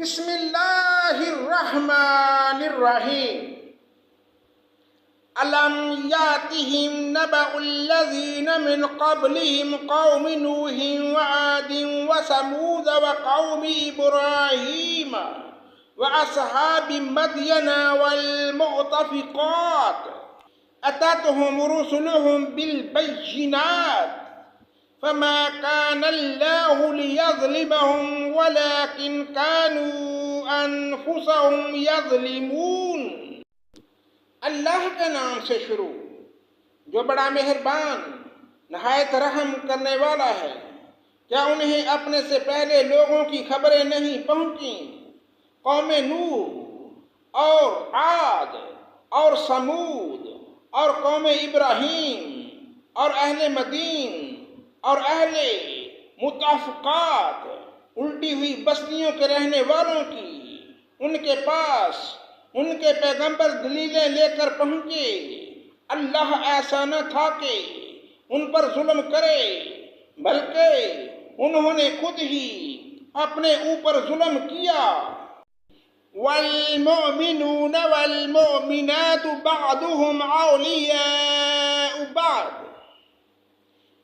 بسم اللہ الرحمن الرحیم أَلَمْ يَأْتِهِمْ نَبَأُ الَّذِينَ مِنْ قَبْلِهِمْ قَوْمِ نُوحٍ وَعَادٍ وَثَمُودَ وَقَوْمِ إِبْرَاهِيمَ وَأَصْحَابِ مَدْيَنَ وَالْمُؤْتَفِقَاتِ أَتَتْهُمْ رُسُلُهُم بِالْبَيِّنَاتِ فَمَا كَانَ اللَّهُ لِيَظْلِمَهُمْ وَلَكِنْ كَانُوا أَنفُسَهُمْ يَظْلِمُونَ۔ اللہ کے نام سے شروع جو بڑا مہربان نہایت رحم کرنے والا ہے۔ کیا انہیں اپنے سے پہلے لوگوں کی خبریں نہیں پہنچیں؟ قوم نوح اور عاد اور سمود اور قوم ابراہیم اور اہل مدین اور اہل متفقات الٹی ہوئی بستیوں کے رہنے والوں کی ان کے پاس ان کے پیغمبر دلیلیں لے کر پہنچے۔ اللہ ایسا نہ تھا کہ ان پر ظلم کرے بلکہ انہوں نے خود ہی اپنے اوپر ظلم کیا۔ والمؤمنون والمؤمنات بعضهم أولياء بعض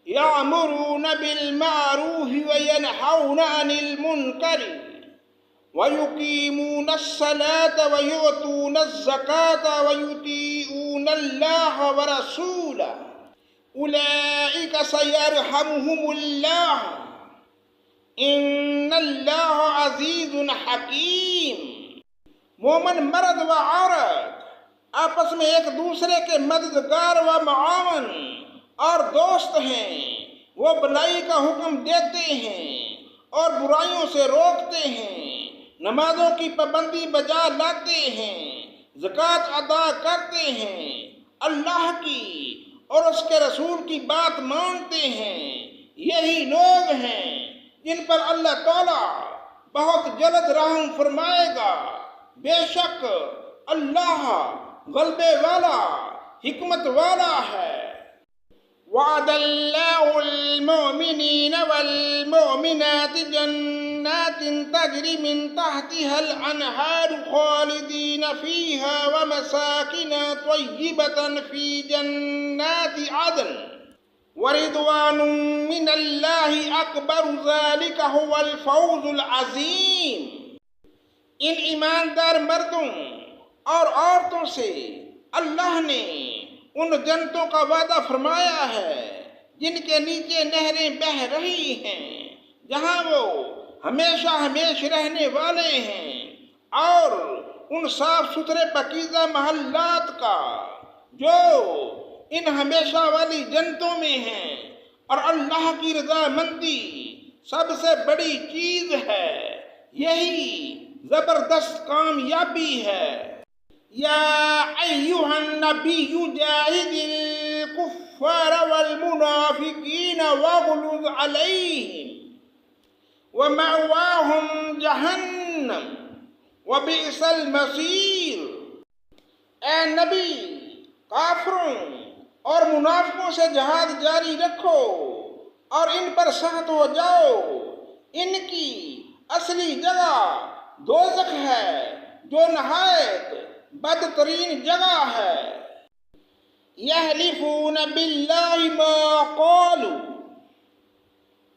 يأمرون بالمعروف وينهون عن المنكر وَيُقِيمُونَ الصَّلَاةَ وَيُؤْتُونَ الزَّكَاةَ وَيُطِيعُونَ اللَّهَ وَرَسُولَهُ أُولَئِكَ سَيَرْحَمُهُمُ اللَّهُ إِنَّ اللَّهَ عَزِيزٌ حَكِيمٌ۔ مومن مرد و عورت آپس میں ایک دوسرے کے مددگار و معاون اور دوست ہیں۔ وہ بھلائی کا حکم دیتے ہیں اور برائیوں سے روکتے ہیں، نمازوں کی پابندی بجا لاتے ہیں، زکوٰۃ ادا کرتے ہیں، اللہ کی اور اس کے رسول کی بات مانتے ہیں۔ یہی لوگ ہیں جن پر اللہ تعالیٰ بہت جلد رحم فرمائے گا۔ بے شک اللہ غلبے والا حکمت والا ہے۔ وعد اللہ المؤمنین والمؤمنات جنات تجری من تحتها الانہار خالدین فیہا ومساکن طیبۃ فی جنات عدن ورضوان من اللہ اکبر ذلک هو الفوز العظیم۔ ان ایماندار مردوں اور عورتوں سے اللہ نے ان جنتوں کا وعدہ فرمایا ہے جن کے نیچے نہریں بہہ رہی ہیں، جہاں وہ ہمیشہ ہمیشہ رہنے والے ہیں، اور ان صاف ستھرے پاکیزہ محلات کا جو ان ہمیشہ والی جنتوں میں ہیں، اور اللہ کی رضامندی سب سے بڑی چیز ہے۔ یہی زبردست کامیابی ہے۔ یا ایہا النبی جاہد الکفار والمنافقین واغلظ علیہم ومأواہم جہنم وبئس المصیر۔ اے نبی، کافروں اور منافقوں سے جہاد جاری رکھو اور ان پر سخت ہو جاؤ۔ ان کی اصلی جگہ دوزخ ہے جو نہایت بدترین جگہ ہے۔ یحلفون باللہ ما قالوا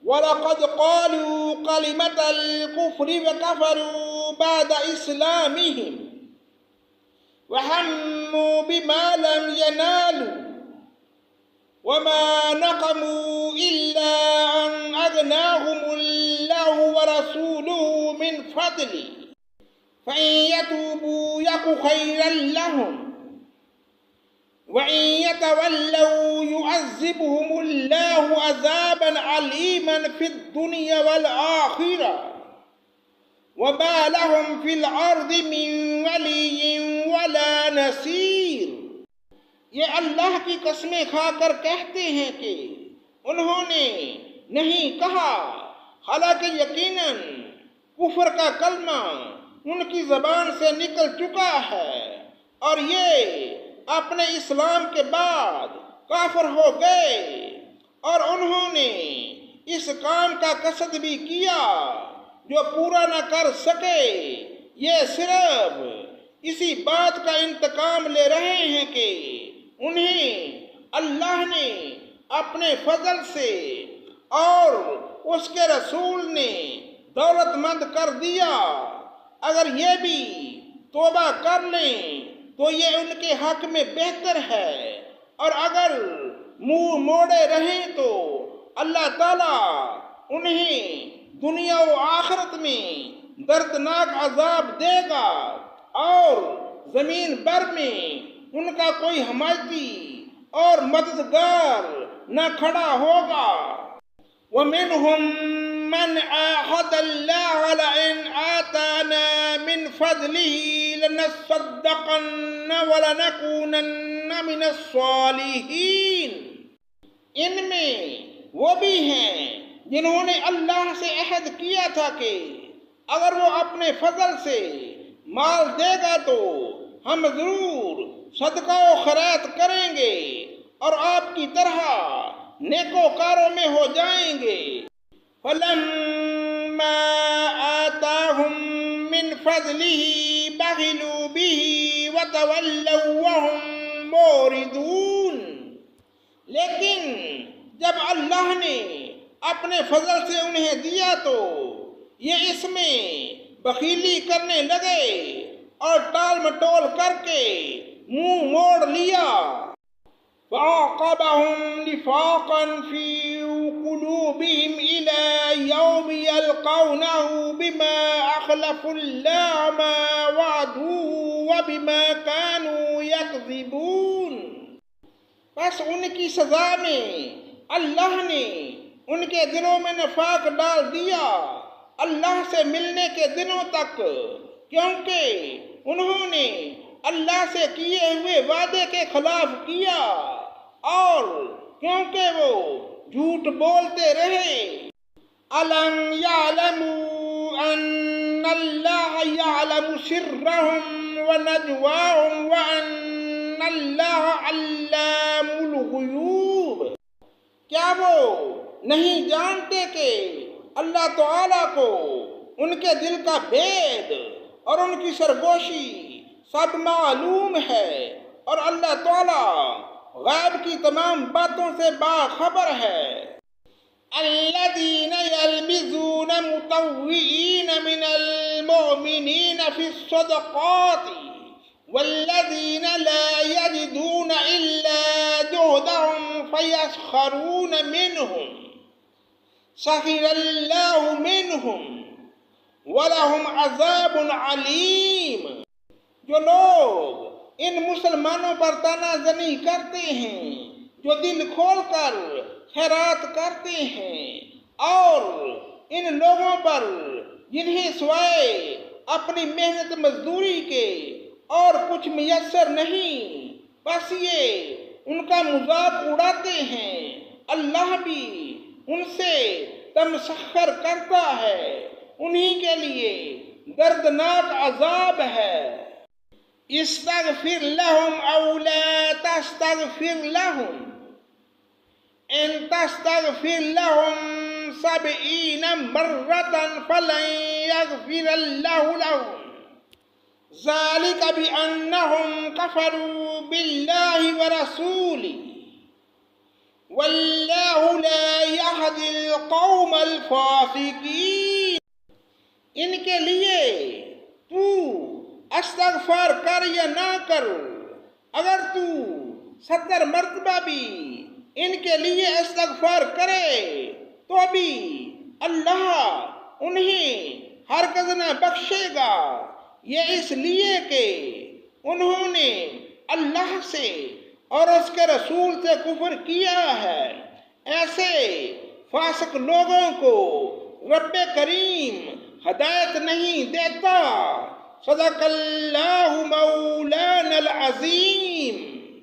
وَلَقَدْ قَالُوا كَلِمَةَ الْكُفْرِ وَكَفَرُوا بَعْدَ إِسْلَامِهِمْ وَهَمُّوا بِمَا لَمْ يَنَالُوا وَمَا نَقَمُوا إِلَّا أَنْ أَغْنَاهُمُ اللَّهُ وَرَسُولُهُ مِنْ فَضْلِهِ فَإِنْ يَتُوبُوا يَكُ خَيْرًا لَهُمْ وَإِنْ يَتَوَلَّوْا يُعَذِّبْهُمُ اللَّهُ عَذَابًا عَلِيمًا فِي الدُّنْيَا وَالْآخِرَةِ وَمَا لَهُمْ فِي الْأَرْضِ مِنْ وَلِيٍّ وَلَا نَصِيرٍ۔ یہ اللہ کی قسمیں کھا کر کہتے ہیں کہ انہوں نے نہیں کہا، حالانکہ یقیناً کفر کا کلمہ ان کی زبان سے نکل چکا ہے، اور یہ اپنے اسلام کے بعد کافر ہو گئے، اور انہوں نے اس کام کا قصد بھی کیا جو پورا نہ کر سکے، یہ صرف اسی بات کا انتقام لے رہے ہیں کہ انہیں اللہ نے اپنے فضل سے اور اس کے رسول نے دولت مند کر دیا۔ اگر یہ بھی توبہ کر لیں تو یہ ان کے حق میں بہتر ہے، اور اگر منہ موڑے رہیں تو اللہ تعالیٰ انہیں دنیا و آخرت میں دردناک عذاب دے گا، اور زمین بھر میں ان کا کوئی حمایتی اور مددگار نہ کھڑا ہوگا۔ وَمِنْهُمْ مَنْ عَاهَدَ اللَّهَ لَئِنْ آتَانَا مِنْ فَضْلِهِ لَنَصَّدَّقَنَّ وَلَنَكُونَنَّ مِنَ الصَّالِحِينَ۔ ان میں وہ بھی ہیں جنہوں نے اللہ سے عہد کیا تھا کہ اگر وہ اپنے فضل سے مال دے گا تو ہم ضرور صدقہ و خیرات کریں گے اور آپ کی طرح نیکوکاروں میں ہو جائیں گے۔ فَلَمَّا آتَاهُم مِّن فَضْلِهِ بَخِلُوا بِهِ وَتَوَلَّوْا وَهُم مُّعْرِضُونَ۔ لیکن جب اللہ نے اپنے فضل سے انہیں دیا تو یہ اس میں بخیلی کرنے لگے اور ٹال مٹول کر کے منہ موڑ لیا۔ فَأَعْقَبَهُمْ نِفَاقًا فِي قُلُوبِهِمْ إِلَى يَوْمِ يَلْقَوْنَهُ بِمَا أَخْلَفُوا اللَّهَ مَا وَعَدُوهُ وَبِمَا كَانُوا يَكْذِبُونَ۔ بس ان کی سزا میں اللہ نے ان کے دلوں میں نفاق ڈال دیا اللہ سے ملنے کے دنوں تک، کیونکہ انہوں نے اللہ سے کیے ہوئے وعدے کے خلاف کیا اور کیونکہ وہ جھوٹ بولتے رہے۔ أَلَمْ يَعْلَمُوا أَنَّ اللَّهَ يَعْلَمُ سِرَّهُمْ وَنَجْوَاهُمْ وَأَنَّ اللَّهَ عَلَّامُ الْغُيُوبِ۔ کیا وہ نہیں جانتے کہ اللہ تعالیٰ کو ان کے دل کا بھید اور ان کی سرگوشی سب معلوم ہے، اور اللہ تعالیٰ غیب کی تمام باتوں سے باخبر ہے۔ الذين يلمزون مطوئين من المؤمنين في الصدقات والذين لا يجدون إلا جهدهم فيسخرون منهم سخر الله منهم ولهم عذاب عليم۔ جو لوگ ان مسلمانوں پر طعنہ زنی کرتے ہیں، جو دل کھول کر خیرات کرتے ہیں، اور ان لوگوں پر جنہیں سوائے اپنی محنت مزدوری کے اور کچھ میسر نہیں، بس یہ ان کا مذاق اڑاتے ہیں، اللہ بھی ان سے تمسخر کرتا ہے، انہی کے لیے دردناک عذاب ہے۔ استغفر لهم او لا تستغفر لهم ان تستغفر لهم 70 مرة فلن يغفر الله لهم ذلك بأنهم كفروا بالله ورسوله والله لا يهدي القوم الفاسقين۔ ان کے لیے تو استغفار کر یا نہ کر، اگر تو 70 مرتبہ بھی ان کے لیے استغفار کرے تو بھی اللہ انہیں ہرگز نہ بخشے گا، یہ اس لیے کہ انہوں نے اللہ سے اور اس کے رسول سے کفر کیا ہے۔ ایسے فاسق لوگوں کو رب کریم ہدایت نہیں دیتا۔ صدق اللہ مولانا العظیم۔